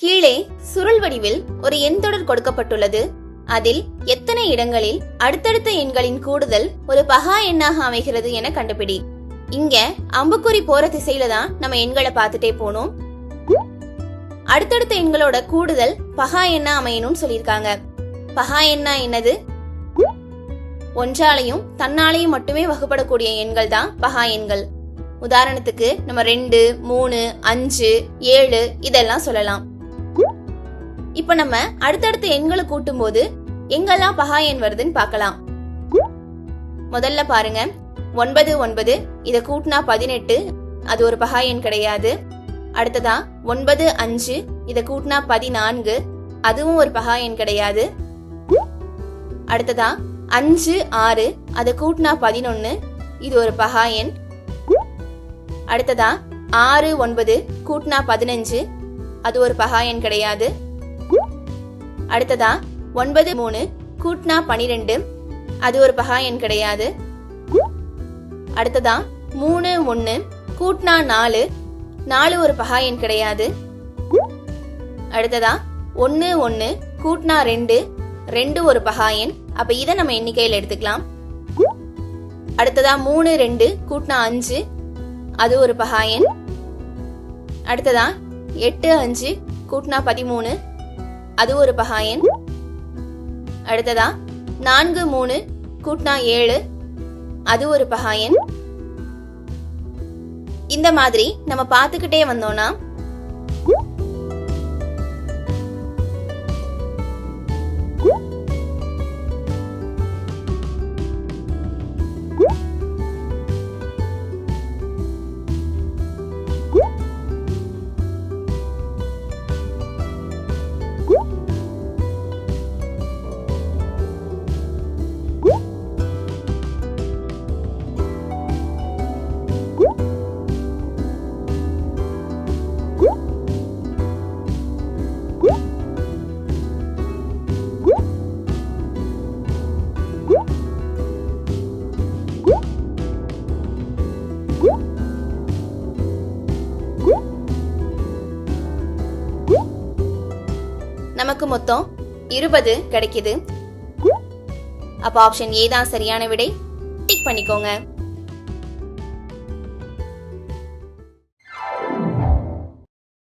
கீழே சுருள் வடிவில் ஒரு எண் தொடர் கொடுக்கப்பட்டுள்ளது. அதில் எத்தனை இடங்களில் அடுத்தடுத்த எண்களின் கூடுதல் ஒரு பகா எண்ணாக அமைகிறது என கண்டுபிடி. இங்க அம்புக்குறி போற திசையில தான் நம்ம எண்களை பார்த்துட்டே போனோம். அடுத்தடுத்த எண்களோட கூடுதல் பகா எண்ணா அமையணும்னு சொல்லியிருக்காங்க. பகா எண்ணா என்னது? ஒன்றாலையும் தன்னாலையும் மட்டுமே வகுப்படக்கூடிய எண்கள் தான் பகா எண்கள். உதாரணத்துக்கு நம்ம 2, 3, 5, 7 இதெல்லாம் சொல்லலாம். இப்ப நம்ம அடுத்தடுத்த எண்களை கூட்டும் போது எங்கெல்லாம் பகா எண் வருதுன்னு பார்க்கலாம். முதல்ல பாருங்க, 9 9 இத கூட்டினா 18, அது ஒரு பகா எண் கிடையாது. அடுத்ததா 9 5 இத கூட்டினா 14, அதுவும் ஒரு பகா எண் கிடையாது. அடுத்ததா 5 6 அதை கூட்டினா 11, இது ஒரு பகா எண். அடுத்ததா 6 9 கூட்டினா 15, அது ஒரு பகா எண் கிடையாது. அடுத்ததா 9 3 கூட்டினா 12, அது ஒரு பகா எண் கிடையாது. அடுத்ததா 3 1 கூட்டினா 4, 4 ஒரு பகா எண் கிடையாது. அடுத்ததா 1 1 கூட்டினா 2, 2 ஒரு பகா எண். அப்ப இதை நம்ம எண்ணிக்கையில் எடுத்துக்கலாம். அடுத்ததா 3 2 கூட்டினா 5, அது ஒரு பகா எண். அடுத்ததா 8 5 கூட்டினா 13, அது ஒரு பகா எண். அடுத்ததா 4 3 கூட்டினா 7, அது ஒரு பகா எண். இந்த மாதிரி நம்ம பார்த்துக்கிட்டே வந்தோம்னா நமக்கு மொத்தம் 20 கிடைக்குது. அப்ப ஆப்ஷன் ஏ தான் சரியான விடை. டிக் பண்ணிக்கோங்க.